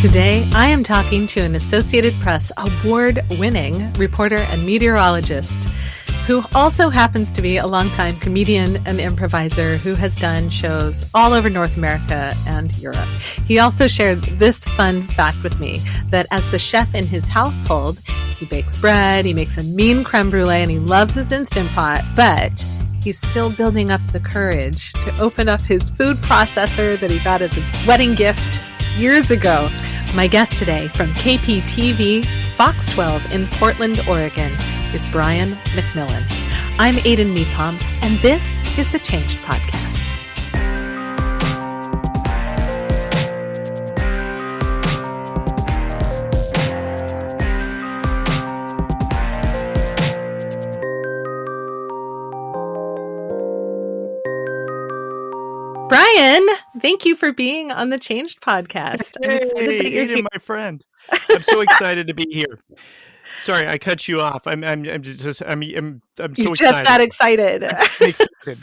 Today, I am talking to an Associated Press award-winning reporter and meteorologist who also happens to be a longtime comedian and improviser who has done shows all over North America and Europe. He also shared this fun fact with me, that as the chef in his household, he bakes bread, he makes a mean creme brulee, and he loves his Instant Pot, but he's still building up the courage to open up his food processor that he got as a wedding gift years ago. My guest today from KPTV FOX 12 in Portland, Oregon is Brian MacMillan. I'm Aiden Meepom, and this is the Changed Podcast. Brian, thank you for being on the Changed Podcast. I'm excited that you're here. My friend. I'm so excited to be here. Sorry, I cut you off. I'm so excited. Just that excited. I'm excited.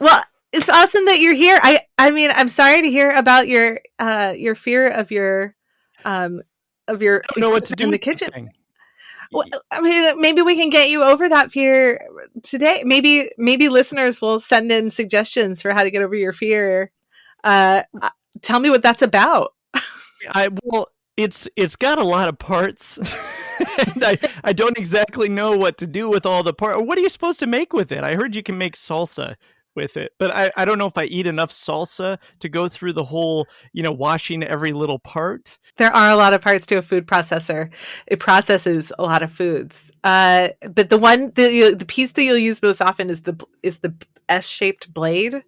Well, it's awesome that you're here. I mean, I'm sorry to hear about your fear of your I don't know what to do in the kitchen. Well, I mean, maybe we can get you over that fear today. Maybe listeners will send in suggestions for how to get over your fear. Tell me what that's about. It's got a lot of parts, and I don't exactly know what to do with all the parts. What are you supposed to make with it? I heard you can make salsa with it, but I don't know if I eat enough salsa to go through the whole, washing every little part. There are a lot of parts to a food processor. It processes a lot of foods. But the piece that you'll use most often is the S-shaped blade.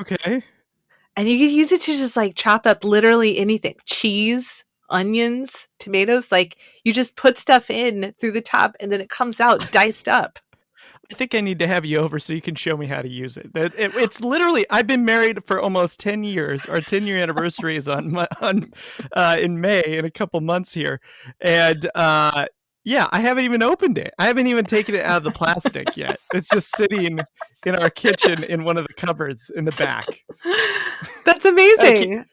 Okay. And you can use it to just like chop up literally anything. Cheese, onions, tomatoes. Like you just put stuff in through the top and then it comes out diced up. I think I need to have you over so you can show me how to use it. It's literally, I've been married for almost 10 years. Our 10-year anniversary is in May, in a couple months here. And yeah, I haven't even opened it. I haven't even taken it out of the plastic yet. It's just sitting in our kitchen in one of the cupboards in the back. That's amazing.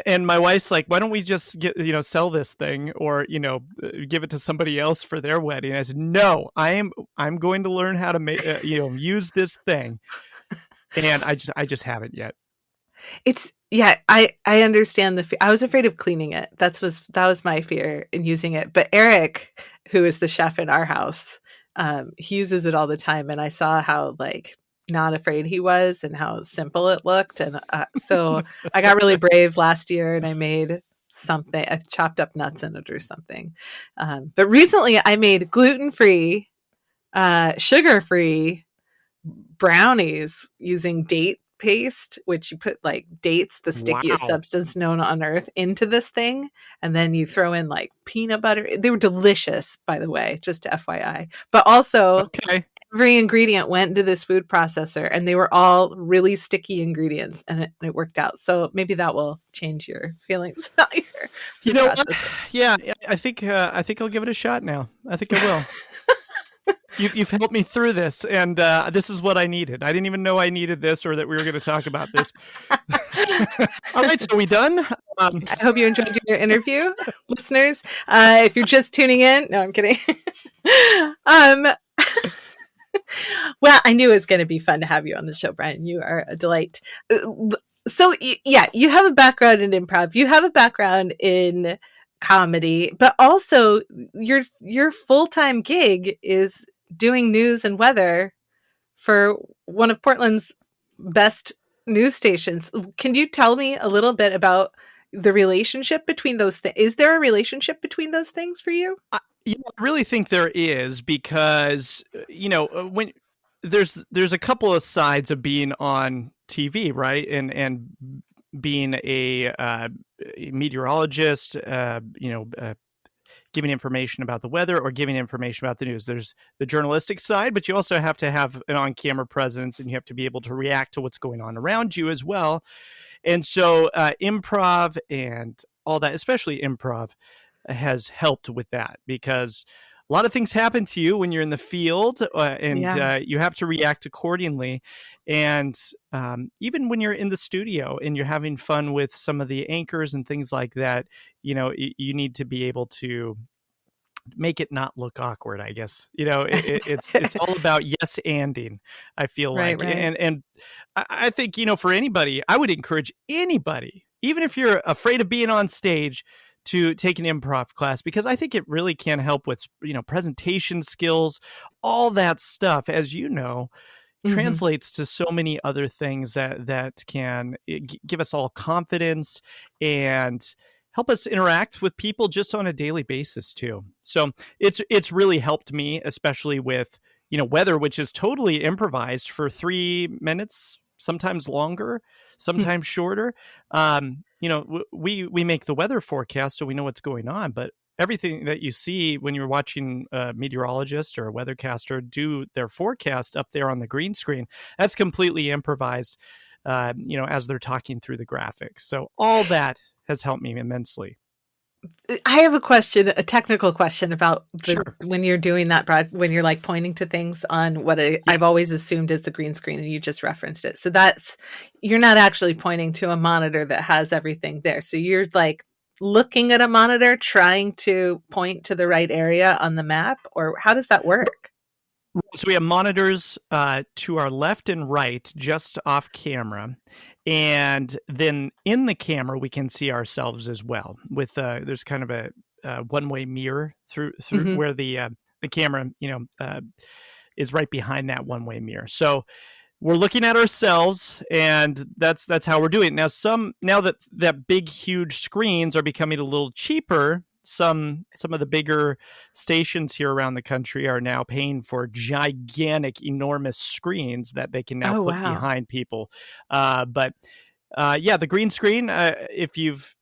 And my wife's like, why don't we just sell this thing or, give it to somebody else for their wedding? I said, no, I'm going to learn how to make, use this thing. And I just haven't yet. I understand I was afraid of cleaning it. That was my fear in using it. But Eric, who is the chef in our house, he uses it all the time. And I saw how not afraid he was and how simple it looked. And so I got really brave last year and I made something. I chopped up nuts in it or something. But recently I made gluten-free, sugar-free brownies using date paste, which you put dates, the stickiest substance known on earth, into this thing. And then you throw in peanut butter. They were delicious, by the way, just FYI. But also... Okay. Every ingredient went into this food processor and they were all really sticky ingredients and it worked out. So maybe that will change your feelings about your food processor. Yeah, I think I'll give it a shot now. I think I will. You've helped me through this and this is what I needed. I didn't even know I needed this or that we were going to talk about this. All right, so we done? I hope you enjoyed your interview, listeners. If you're just tuning in, no, I'm kidding. Well, I knew it was going to be fun to have you on the show, Brian. You are a delight. So, yeah, you have a background in improv. You have a background in comedy, but also your full-time gig is doing news and weather for one of Portland's best news stations. Can you tell me a little bit about the relationship between those things? Is there a relationship between those things for you? I really think there is because, when there's a couple of sides of being on TV, right? And being a meteorologist, giving information about the weather or giving information about the news. There's the journalistic side, but you also have to have an on-camera presence and you have to be able to react to what's going on around you as well. And so improv and all that, especially improv, has helped with that because a lot of things happen to you when you're in the field, and you have to react accordingly. And even when you're in the studio and you're having fun with some of the anchors and things like that, you need to be able to make it not look awkward, I guess. It's all about yes anding, I feel like. Right. And I think, for anybody, I would encourage anybody, even if you're afraid of being on stage, to take an improv class, because I think it really can help with, presentation skills, all that stuff, as you know, translates to so many other things that can give us all confidence and help us interact with people just on a daily basis too. So it's really helped me, especially with, weather, which is totally improvised for 3 minutes, sometimes longer, sometimes shorter. We make the weather forecast so we know what's going on, but everything that you see when you're watching a meteorologist or a weathercaster do their forecast up there on the green screen, that's completely improvised, as they're talking through the graphics. So all that has helped me immensely. I have a technical question about Sure. when you're doing that, Brad, when you're like pointing to things on what I've always assumed is the green screen, and you just referenced it. So you're not actually pointing to a monitor that has everything there. So you're like looking at a monitor, trying to point to the right area on the map, or how does that work? So we have monitors to our left and right, just off camera. And then in the camera, we can see ourselves as well. With there's kind of a one-way mirror through where the camera, is right behind that one-way mirror. So we're looking at ourselves, and that's how we're doing it. Now that big, huge screens are becoming a little cheaper, some of the bigger stations here around the country are now paying for gigantic, enormous screens that they can now put behind people. But the green screen, if you've,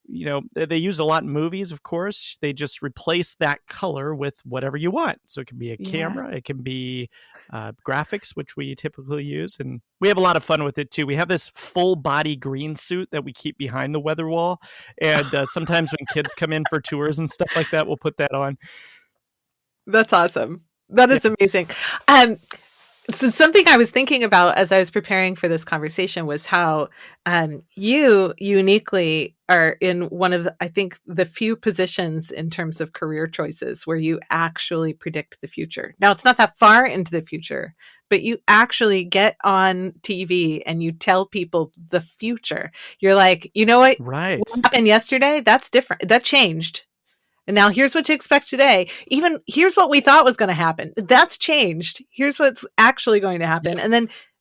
they use a lot in movies, of course. They just replace that color with whatever you want. So it can be a camera, it can be graphics, which we typically use. And we have a lot of fun with it too. We have this full body green suit that we keep behind the weather wall. And sometimes when kids come in for tours and stuff like that, we'll put that on. That's awesome. That is amazing. So something I was thinking about as I was preparing for this conversation was how you uniquely are in one of, I think, the few positions in terms of career choices where you actually predict the future. Now, it's not that far into the future, but you actually get on TV and you tell people the future. You're like, you know what? Right. What happened yesterday? That's different. That changed. And now here's what to expect today. Even here's what we thought was going to happen. That's changed. Here's what's actually going to happen. And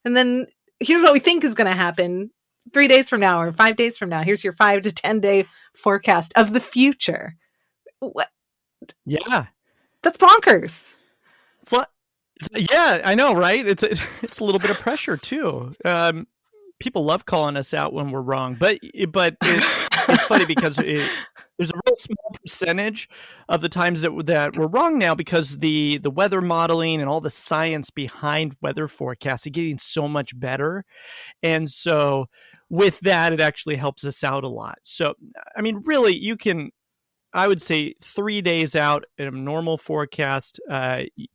then here's what we think is going to happen 3 days from now or 5 days from now. Here's your 5 to 10 day forecast of the future. What? Yeah. That's bonkers. I know, right? It's a little bit of pressure too. People love calling us out when we're wrong, but it's funny because there's a real small percentage of the times that we're wrong now, because the weather modeling and all the science behind weather forecasts is getting so much better. And so with that, it actually helps us out a lot. So, I mean, really, I would say 3 days out in a normal forecast,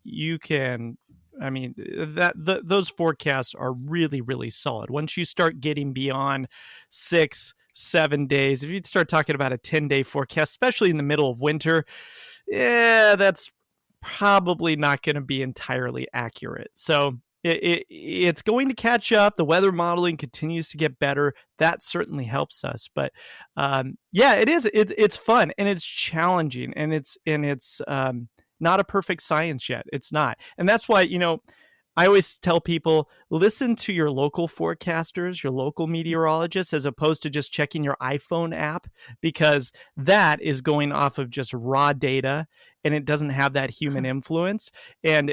you can, I mean, those forecasts are really, really solid. Once you start getting beyond 6-7 days, if you'd start talking about a 10-day forecast, especially in the middle of winter, that's probably not going to be entirely accurate. So it's going to catch up. The weather modeling continues to get better. That certainly helps us. But it is. It's fun and it's challenging, and it's not a perfect science yet. It's not. And that's why, I always tell people, listen to your local forecasters, your local meteorologists, as opposed to just checking your iPhone app, because that is going off of just raw data and it doesn't have that human influence. And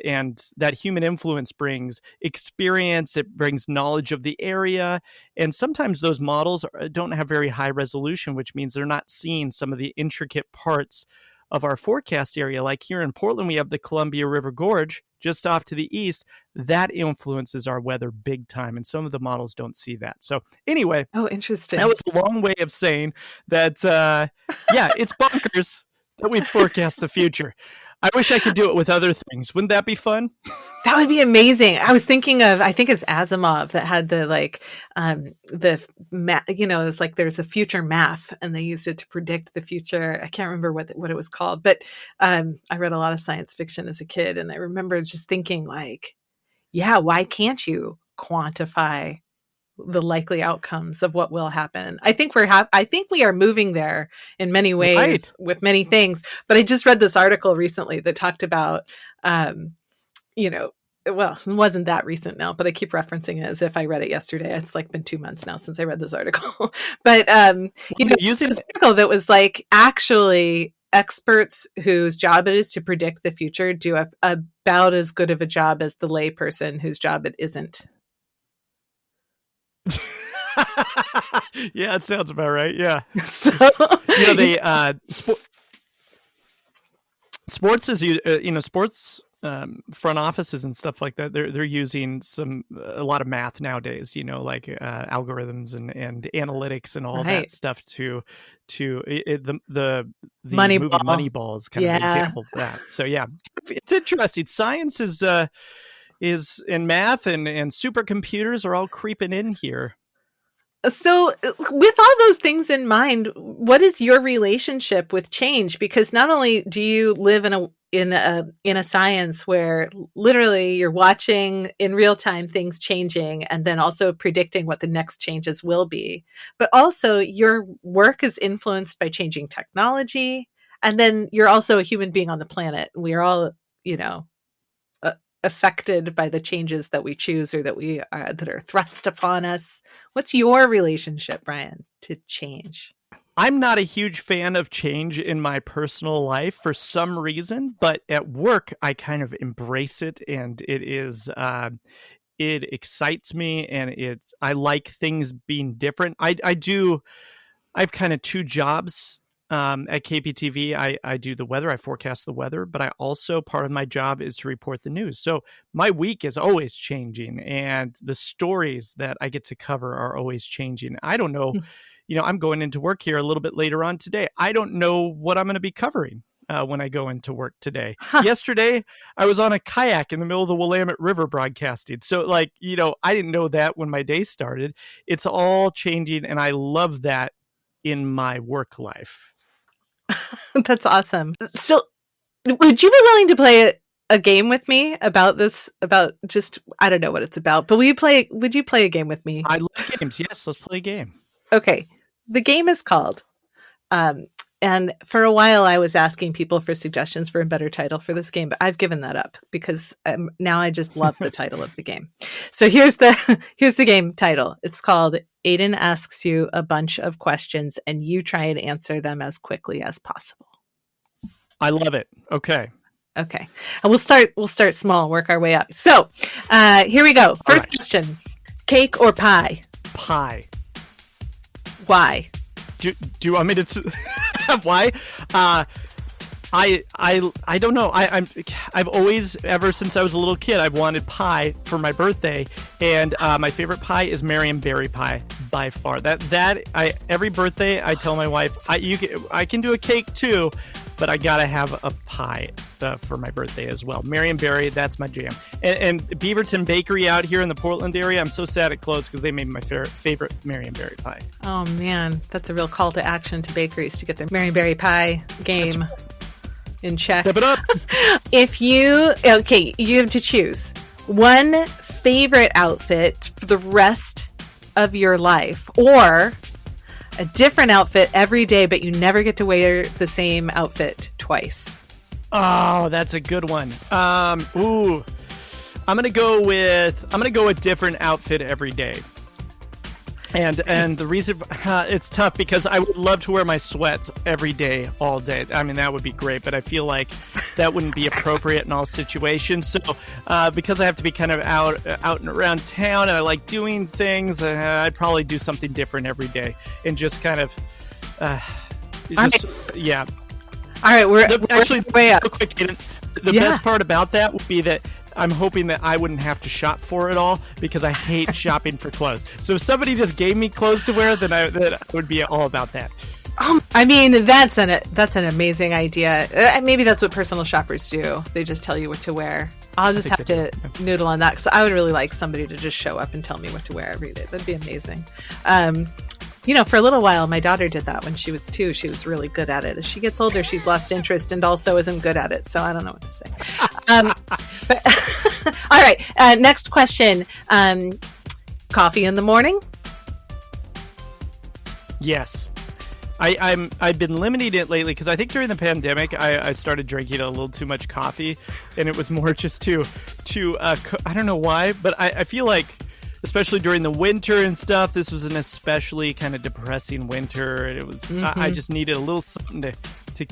that human influence brings experience, it brings knowledge of the area. And sometimes those models don't have very high resolution, which means they're not seeing some of the intricate parts of our forecast area. Like here in Portland, we have the Columbia River Gorge just off to the east. That influences our weather big time, and some of the models don't see that. So anyway, interesting. That was a long way of saying that, it's bonkers that we forecast the future. I wish I could do it with other things. Wouldn't that be fun? That would be amazing. I was thinking of, I think it's Asimov that had the it was like there's a future math and they used it to predict the future. I can't remember what it was called, but I read a lot of science fiction as a kid. And I remember just thinking like, yeah, why can't you quantify the likely outcomes of what will happen? I think we are moving there in many ways, right, with many things. But I just read this article recently that talked about, well, it wasn't that recent now, but I keep referencing it as if I read it yesterday. It's like been 2 months now since I read this article. But using this article that was like, actually experts whose job it is to predict the future do about as good of a job as the lay person whose job it isn't. Yeah, it sounds about right. Yeah. So they sports is sports front offices and stuff like that. They're using a lot of math nowadays. Like algorithms and analytics and all that stuff to the movie Moneyball is kind of an example of that. So yeah, it's interesting. Science is in math and supercomputers are all creeping in here. So with all those things in mind, what is your relationship with change? Because not only do you live in a science where literally you're watching in real time things changing and then also predicting what the next changes will be, but also your work is influenced by changing technology. And then you're also a human being on the planet. We are all, affected by the changes that we choose or that are thrust upon us. What's your relationship, Brian, to change? I'm not a huge fan of change in my personal life for some reason, but at work I kind of embrace it, and it excites me, and I like things being different. I have kind of two jobs. At KPTV, I do the weather. I forecast the weather, but I also, part of my job is to report the news. So my week is always changing, and the stories that I get to cover are always changing. I don't know, I'm going into work here a little bit later on today. I don't know what I'm going to be covering when I go into work today. Yesterday, I was on a kayak in the middle of the Willamette River broadcasting. So I didn't know that when my day started. It's all changing, and I love that in my work life. That's awesome. So would you be willing to play a game with me about this, about just, I don't know what it's about, but would you play a game with me? I love games. Yes, let's play a game. Okay. The game is called, and for a while I was asking people for suggestions for a better title for this game, but I've given that up because now I just love the title of the game. So here's the game title. It's called Aiden Asks You a Bunch of Questions and You Try and Answer Them as Quickly as Possible. I love it. Okay. And we'll start small, work our way up. So here we go. First question. Cake or pie? Pie. Why? Do you want me to why? I don't know. I've always, ever since I was a little kid, I've wanted pie for my birthday, and my favorite pie is Marion berry pie by far. Every birthday I tell my wife I can do a cake too, but I gotta have a pie for my birthday as well. Marion berry, that's my jam. And Beaverton Bakery out here in the Portland area, I'm so sad it closed because they made my favorite Marion berry pie. Oh man, that's a real call to action to bakeries to get their Marion berry pie game in check. Step it up. You have to choose one favorite outfit for the rest of your life, or a different outfit every day, but you never get to wear the same outfit twice. Oh, that's a good one. I'm gonna go a different outfit every day. And the reason it's tough because I would love to wear my sweats every day, all day. I mean, that would be great, but I feel like that wouldn't be appropriate in all situations. So because I have to be kind of out and around town and I like doing things, I'd probably do something different every day and just kind of, yeah. All right, we're way up. Real quick, the best part about that would be that I'm hoping that I wouldn't have to shop for it all because I hate shopping for clothes. So if somebody just gave me clothes to wear, then I would be all about that. I mean, that's an amazing idea. Maybe that's what personal shoppers do. They just tell you what to wear. I'll just have to noodle on that, because I would really like somebody to just show up and tell me what to wear every day. That'd be amazing. For a little while, my daughter did that when she was 2. She was really good at it. As she gets older, she's lost interest and also isn't good at it. So I don't know what to say. But all right. Next question. Coffee in the morning? Yes. I've been limiting it lately because I think during the pandemic I started drinking a little too much coffee, and it was more just to I don't know why, but I feel like, especially during the winter and stuff, this was an especially kind of depressing winter. It was I just needed a little something to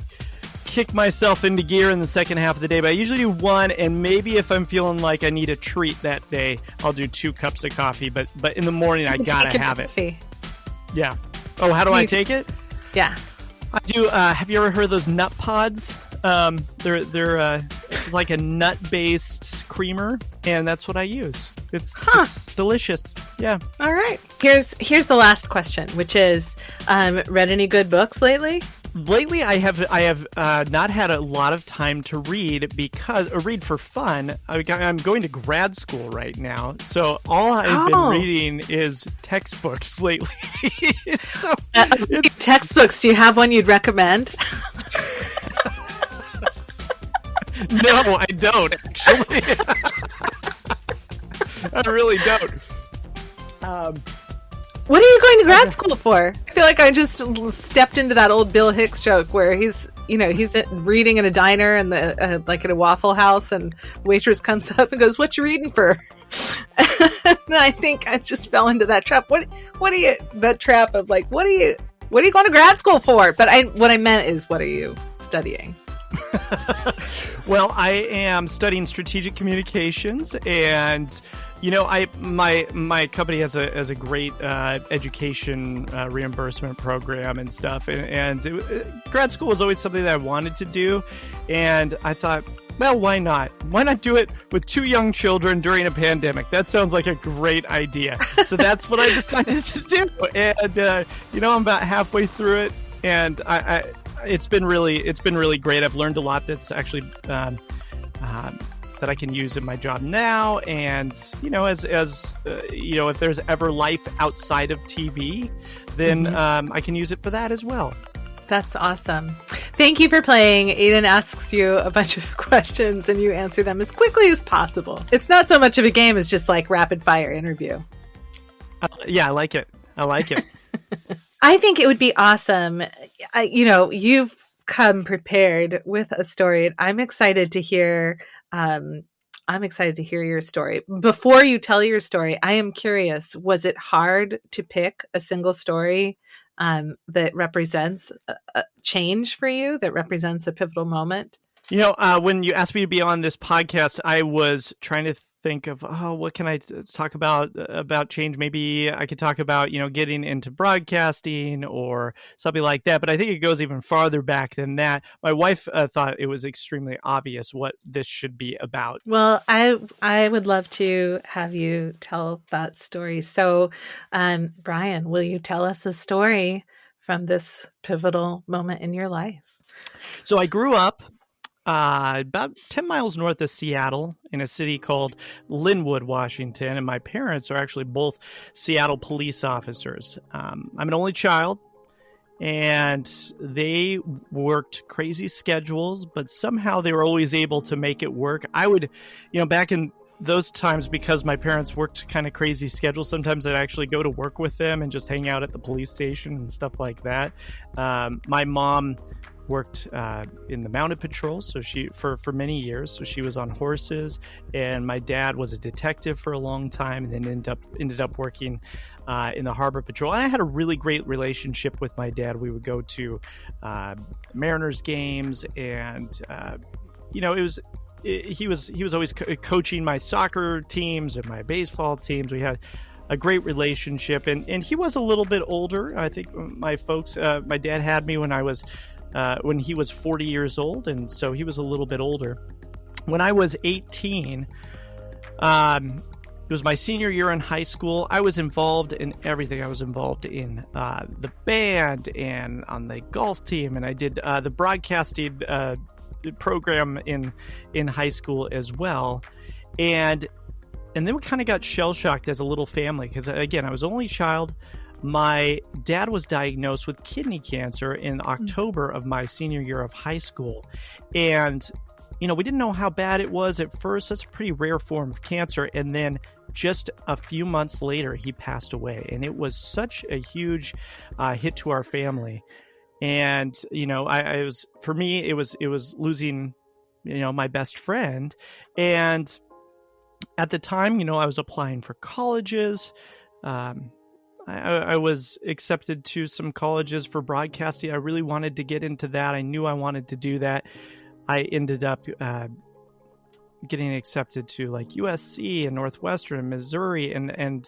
kick myself into gear in the second half of the day. But I usually do 1, and maybe if I'm feeling like I need a treat that day, I'll do 2 cups of coffee. But in the morning, I gotta have it. Yeah. Oh, how do I take it? Yeah. I do. Have you ever heard of those nut pods? They're it's like a nut-based creamer, and that's what I use. It's delicious. Yeah. All right. Here's the last question, which is, read any good books lately? Lately, I have not had a lot of time to read read for fun. I'm going to grad school right now, so all I've been reading is textbooks lately. So textbooks. Do you have one you'd recommend? No, I don't. Actually, I really don't. What are you going to grad school for? I feel like I just stepped into that old Bill Hicks joke where he's reading in a diner and like at a Waffle House, and waitress comes up and goes, "What you reading for?" And I think I just fell into that trap. That trap of like, what are you going to grad school for? But what I meant is, what are you studying? Well, I am studying strategic communications, and my company has a great education reimbursement program and stuff, and grad school was always something that I wanted to do, and I thought, well, why not? Why not do it with 2 young children during a pandemic? That sounds like a great idea. So that's what I decided to do, and I'm about halfway through it, and it's been really great. I've learned a lot that's actually that I can use in my job now, and as if there's ever life outside of TV, then I can use it for that as well. That's awesome. Thank you for playing. Aiden asks you a bunch of questions and you answer them as quickly as possible. It's not so much of a game as just like rapid fire interview. Yeah, I like it. I think it would be awesome. You've come prepared with a story, and I'm excited to hear your story. Before you tell your story, I am curious, was it hard to pick a single story that represents a change for you, that represents a pivotal moment? When you asked me to be on this podcast, I was trying to think of, what can I talk about change? Maybe I could talk about, getting into broadcasting or something like that. But I think it goes even farther back than that. My wife thought it was extremely obvious what this should be about. Well, I would love to have you tell that story. So, Brian, will you tell us a story from this pivotal moment in your life? So I grew up about 10 miles north of Seattle in a city called Linwood, Washington. And my parents are actually both Seattle police officers. I'm an only child, and they worked crazy schedules, but somehow they were always able to make it work. I would, back in those times, because my parents worked kind of crazy schedules, sometimes I'd actually go to work with them and just hang out at the police station and stuff like that. My mom worked in the mounted patrol, so she for many years, so she was on horses, and my dad was a detective for a long time, and then ended up working in the harbor patrol. And I had a really great relationship with my dad. We would go to Mariners games, and he was always coaching my soccer teams and my baseball teams. We had a great relationship, and he was a little bit older. I think my dad had me when he was 40 years old, and so he was a little bit older. When I was 18, it was my senior year in high school. I was involved in everything. I was involved in the band and on the golf team, and I did the broadcasting program in high school as well. And then we kind of got shell-shocked as a little family because, again, I was only child. My dad was diagnosed with kidney cancer in October of my senior year of high school. And, we didn't know how bad it was at first. That's a pretty rare form of cancer. And then just a few months later, he passed away. And it was such a huge hit to our family. And, I was, for me, it was losing, my best friend. And at the time, I was applying for colleges. I was accepted to some colleges for broadcasting. I really wanted to get into that. I knew I wanted to do that. I ended up getting accepted to like USC and Northwestern and Missouri. And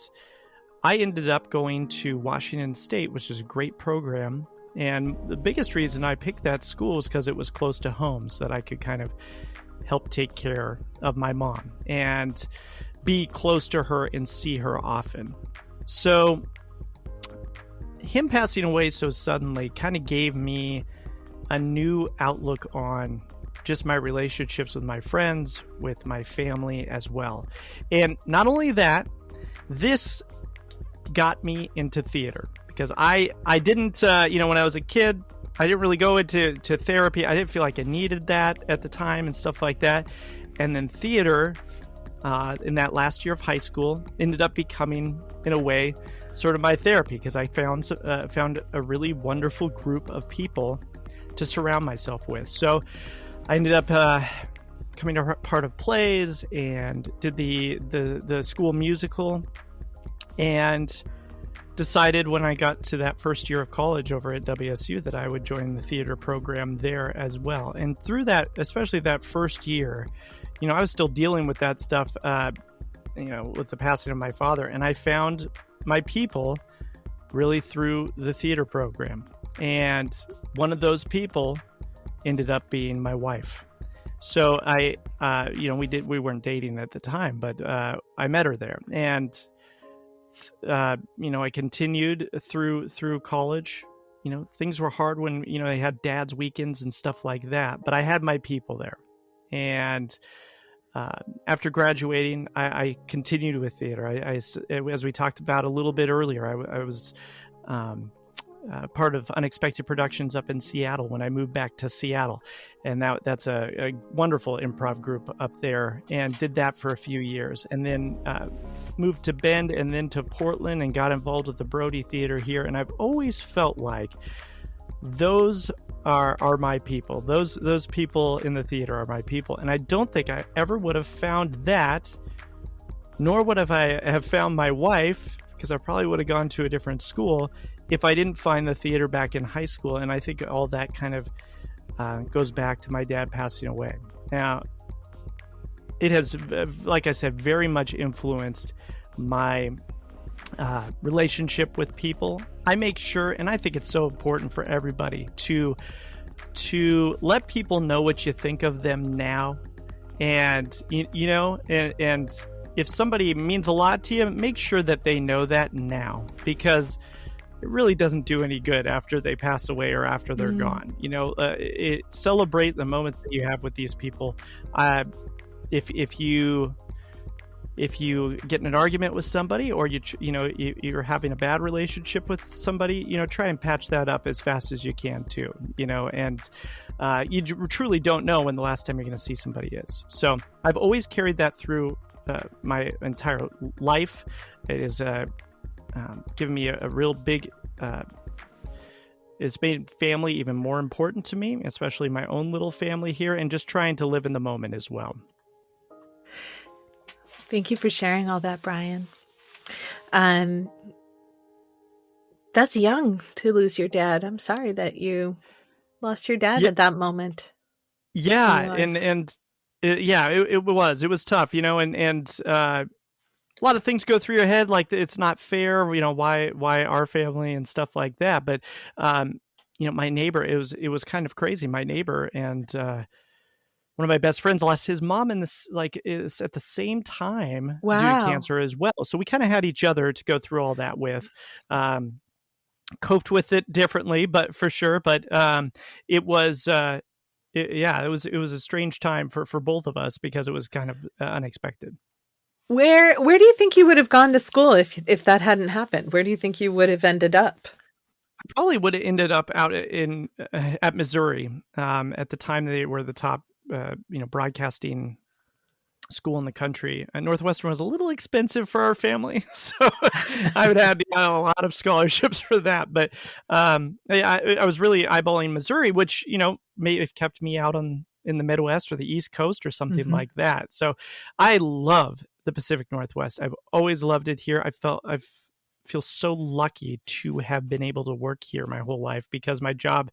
I ended up going to Washington State, which is a great program. And the biggest reason I picked that school is because it was close to home, so that I could kind of help take care of my mom and be close to her and see her often. So him passing away so suddenly kind of gave me a new outlook on just my relationships with my friends, with my family as well. And not only that, this got me into theater because I didn't, when I was a kid, I didn't really go into therapy. I didn't feel like I needed that at the time and stuff like that. And then theater, in that last year of high school, ended up becoming, in a way, sort of my therapy because I found a really wonderful group of people to surround myself with. So I ended up becoming a part of plays and did the school musical, and decided when I got to that first year of college over at WSU that I would join the theater program there as well. And through that, especially that first year, I was still dealing with that stuff, with the passing of my father. And I found my people really through the theater program. And one of those people ended up being my wife. So we weren't dating at the time, but I met her there. And I continued through college. Things were hard when, I had dad's weekends and stuff like that, but I had my people there. And after graduating, I continued with theater. As we talked about a little bit earlier, I was part of Unexpected Productions up in Seattle when I moved back to Seattle. And that's a wonderful improv group up there, and did that for a few years. And then moved to Bend and then to Portland and got involved with the Brody Theater here. And I've always felt like those are my people. Those people in the theater are my people. And I don't think I ever would have found that, nor would I have found my wife, because I probably would have gone to a different school, if I didn't find the theater back in high school. And I think all that kind of goes back to my dad passing away. Now, it has, like I said, very much influenced my relationship with people. I make sure, and I think it's so important for everybody to let people know what you think of them now. And, and if somebody means a lot to you, make sure that they know that now, because it really doesn't do any good after they pass away or after they're gone. Celebrate the moments that you have with these people. If you get in an argument with somebody, or you're having a bad relationship with somebody, try and patch that up as fast as you can too. And you truly don't know when the last time you're going to see somebody is. So I've always carried that through my entire life. It has given me a real big. It's made family even more important to me, especially my own little family here, and just trying to live in the moment as well. Thank you for sharing all that, Brian. That's young to lose your dad. I'm sorry that you lost your dad at that moment. Yeah, it was tough, and a lot of things go through your head, like it's not fair, why our family and stuff like that. But my neighbor, it was kind of crazy. My neighbor, and one of my best friends lost his mom in this, like, is at the same time due to Wow. cancer as well. So we kind of had each other to go through all that with. Coped with it differently, but for sure. But it was, it was a strange time for both of us because it was kind of unexpected. Where do you think you would have gone to school if that hadn't happened? Where do you think you would have ended up? I probably would have ended up out in at Missouri. At the time, they were the top, broadcasting school in the country. Northwestern was a little expensive for our family, so I would have a lot of scholarships for that. But I was really eyeballing Missouri, which may have kept me out in the Midwest or the East Coast or something Mm-hmm. like that. So I love the Pacific Northwest. I've always loved it here. I feel so lucky to have been able to work here my whole life because my job.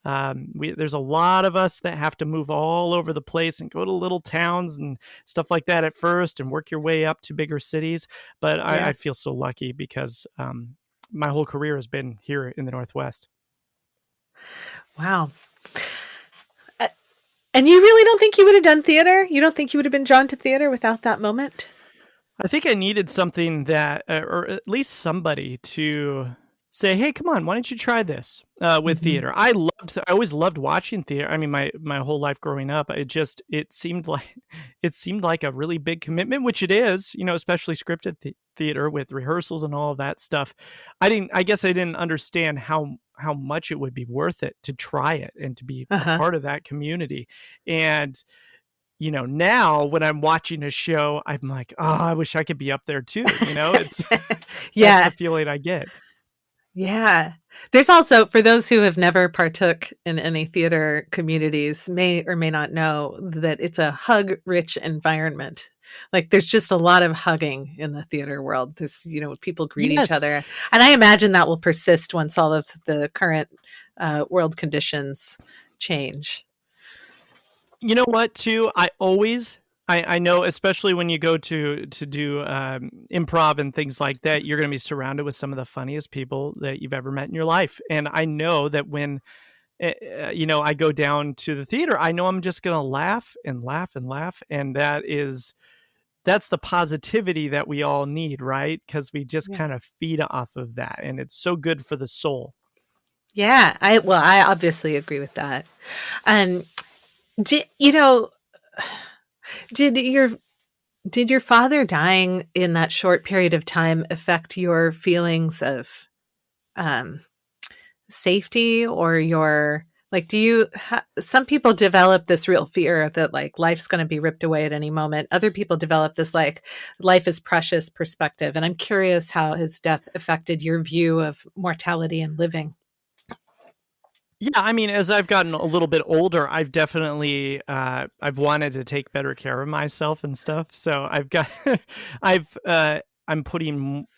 There's a lot of us that have to move all over the place and go to little towns and stuff like that at first and work your way up to bigger cities. But Yeah. I feel so lucky because my whole career has been here in the Northwest. Wow. And you really don't think you would have done theater? You don't think you would have been drawn to theater without that moment? I think I needed something that, or at least somebody to say, "Hey, come on, why don't you try this with theater?" I always loved watching theater. I mean, my whole life growing up, it seemed like a really big commitment, which it is, especially scripted theater with rehearsals and all of that stuff. I guess I didn't understand how much it would be worth it to try it and to be a part of that community. And now when I'm watching a show, I'm like, oh, I wish I could be up there too. It's that's the feeling I get. Yeah. There's also, for those who have never partook in any theater communities, may or may not know that it's a hug-rich environment. Like there's just a lot of hugging in the theater world. There's, people greet each other. And I imagine that will persist once all of the current world conditions change. You know what, too? I know, especially when you go to do improv and things like that, you're going to be surrounded with some of the funniest people that you've ever met in your life. And I know that when, I go down to the theater, I know I'm just going to laugh and laugh and laugh. And that's the positivity that we all need, right? Because we just kind of feed off of that. And it's so good for the soul. Yeah. I obviously agree with that. Did your father dying in that short period of time affect your feelings of safety or some people develop this real fear that like life's going to be ripped away at any moment. Other people develop this like life is precious perspective. And I'm curious how his death affected your view of mortality and living. Yeah, I mean, as I've gotten a little bit older, I've definitely I've wanted to take better care of myself and stuff. So I'm putting.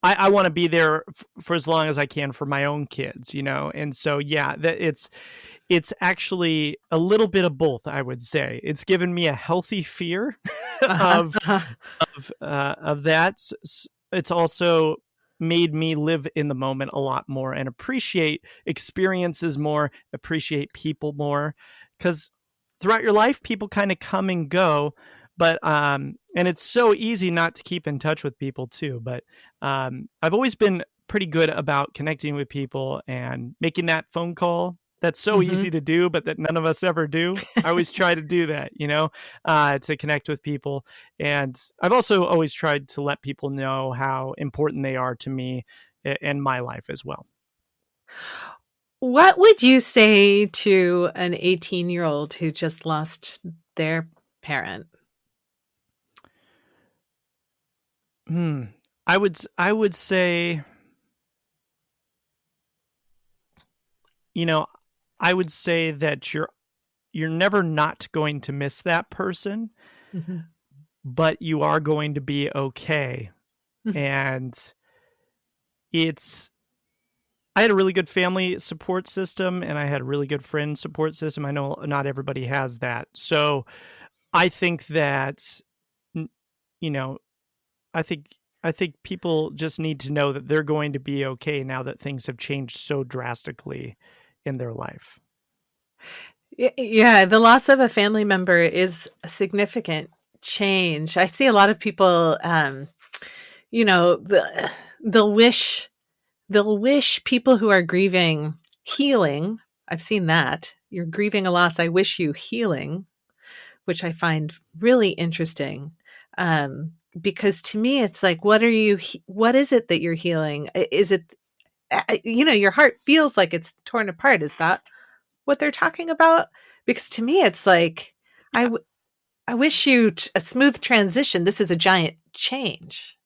I want to be there for as long as I can for my own kids, and so it's actually a little bit of both. I would say it's given me a healthy fear of that. It's also made me live in the moment a lot more and appreciate experiences more, appreciate people more, because throughout your life, people kind of come and go, but and it's so easy not to keep in touch with people too. But I've always been pretty good about connecting with people and making that phone call. That's so easy to do, but that none of us ever do. I always try to do that, to connect with people. And I've also always tried to let people know how important they are to me and my life as well. What would you say to an 18-year-old who just lost their parent? I would say, I would say that you're never not going to miss that person, but you are going to be okay. And I had a really good family support system and I had a really good friend support system. I know not everybody has that. So I think that, I think people just need to know that they're going to be okay now that things have changed so drastically in their life. Yeah, the loss of a family member is a significant change. I see a lot of people, you know, they'll wish people who are grieving healing. I've seen that. You're grieving a loss. I wish you healing, which I find really interesting. Because to me, it's like, what is it that you're healing? Is it, your heart feels like it's torn apart. Is that what they're talking about? Because to me, it's like, Yeah, I wish you a smooth transition. This is a giant change.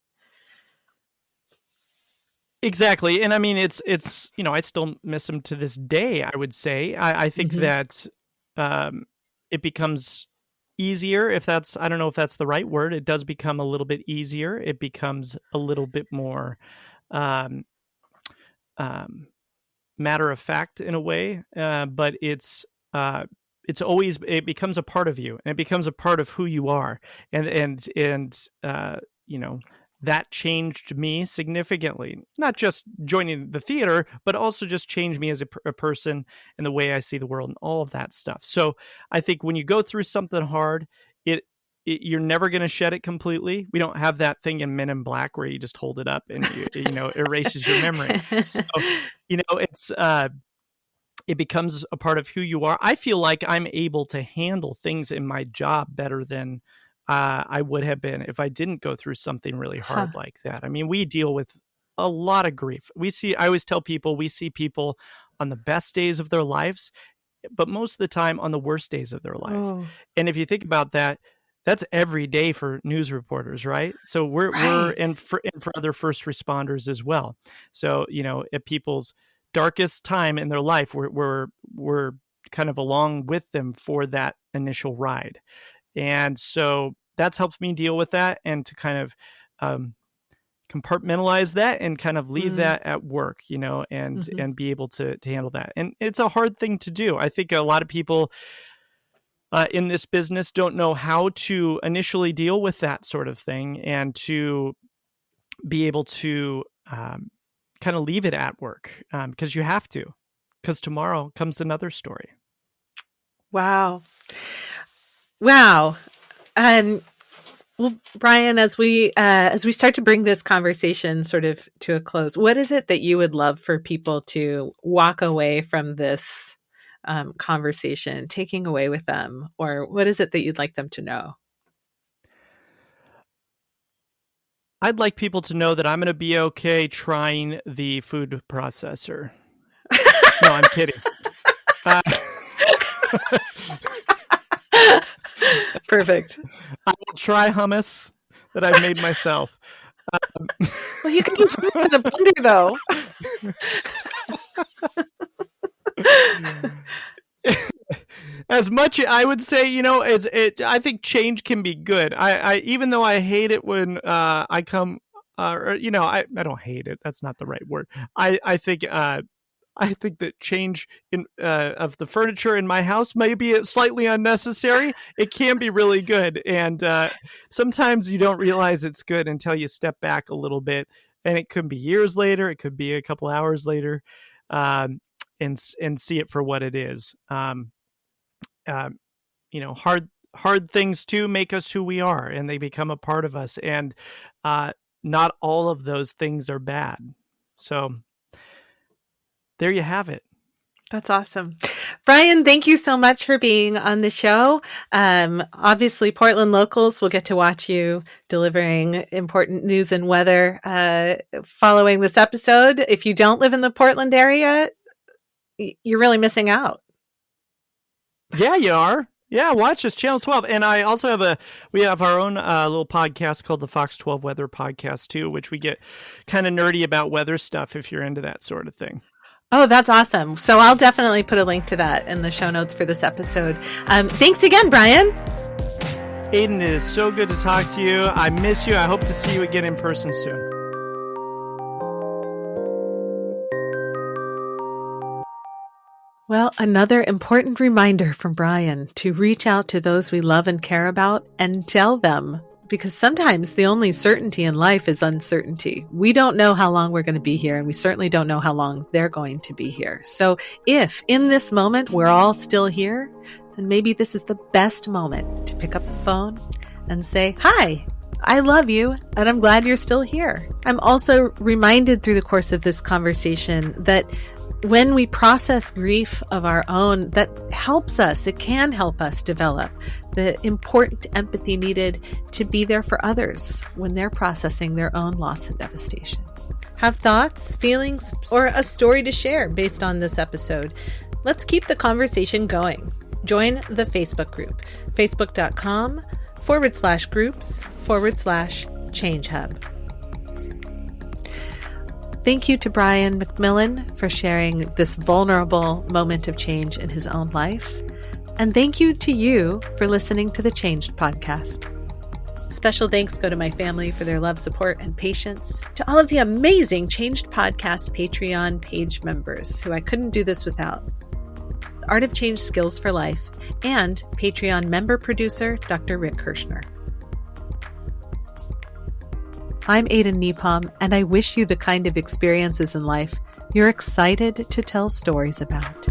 exactly. And I mean, it's I still miss him to this day. I would say I think Mm-hmm. that it becomes easier, if that's, I don't know if that's the right word. It does become a little bit easier. It becomes a little bit more um, um, matter of fact in a way, but it's always, it becomes a part of you, and it becomes a part of who you are, and you know that changed me significantly. Not just joining the theater, but also just changed me as a person and the way I see the world and all of that stuff. So I think when you go through something hard, it you're never going to shed it completely. We don't have that thing in Men in Black where you just hold it up and erases your memory. So it becomes a part of who you are. I feel like I'm able to handle things in my job better than I would have been if I didn't go through something really Huh. hard like that. I mean, we deal with a lot of grief. I always tell people, we see people on the best days of their lives, but most of the time on the worst days of their life. Oh, And if you think about that, that's every day for news reporters, right? So we're right. and for other first responders as well. So at people's darkest time in their life, we're kind of along with them for that initial ride, and so that's helped me deal with that and to kind of um, compartmentalize that and kind of leave Mm, that at work, and mhm. and be able to handle that. And it's a hard thing to do. I think a lot of people in this business don't know how to initially deal with that sort of thing and to be able to kind of leave it at work, because you have to, because tomorrow comes another story. Wow. Wow. Um, well, Brian, as we start to bring this conversation sort of to a close, what is it that you would love for people to walk away from this conversation, taking away with them, or what is it that you'd like them to know? I'd like people to know that I'm going to be okay trying the food processor. No, I'm kidding. Uh, Perfect. I will try hummus that I've made myself. Well, you can do hummus in a blender, though. As much, I would say, as it, I think change can be good. I even though I hate it when I come, I don't hate it. That's not the right word. I think that change in of the furniture in my house may be slightly unnecessary. It can be really good, and sometimes you don't realize it's good until you step back a little bit, and it could be years later, it could be a couple hours later, and see it for what it is. Uh, hard things too make us who we are, and they become a part of us, and not all of those things are bad. So there you have it. That's awesome. Brian, thank you so much for being on the show. Obviously, Portland locals will get to watch you delivering important news and weather following this episode. If you don't live in the Portland area, you're really missing out. Yeah, you are. Yeah, watch us, Channel 12. And I also we have our own little podcast called the Fox 12 Weather Podcast too, which we get kind of nerdy about weather stuff if you're into that sort of thing. Oh, that's awesome. So I'll definitely put a link to that in the show notes for this episode. Thanks again, Brian. Aiden, it is so good to talk to you. I miss you. I hope to see you again in person soon. Well, another important reminder from Brian to reach out to those we love and care about and tell them because sometimes the only certainty in life is uncertainty. We don't know how long we're going to be here, and we certainly don't know how long they're going to be here. So if in this moment we're all still here, then maybe this is the best moment to pick up the phone and say, "Hi, I love you, and I'm glad you're still here." I'm also reminded through the course of this conversation that when we process grief of our own, that helps us, it can help us develop the important empathy needed to be there for others when they're processing their own loss and devastation. Have thoughts, feelings, or a story to share based on this episode? Let's keep the conversation going. Join the Facebook group, facebook.com/groups/Change Hub. Thank you to Brian MacMillan for sharing this vulnerable moment of change in his own life. And thank you to you for listening to the Changed podcast. Special thanks go to my family for their love, support, and patience. To all of the amazing Changed Podcast Patreon page members who I couldn't do this without. Art of Change Skills for Life, and Patreon member producer, Dr. Rick Kirshner. I'm Aiden Nepom, and I wish you the kind of experiences in life you're excited to tell stories about.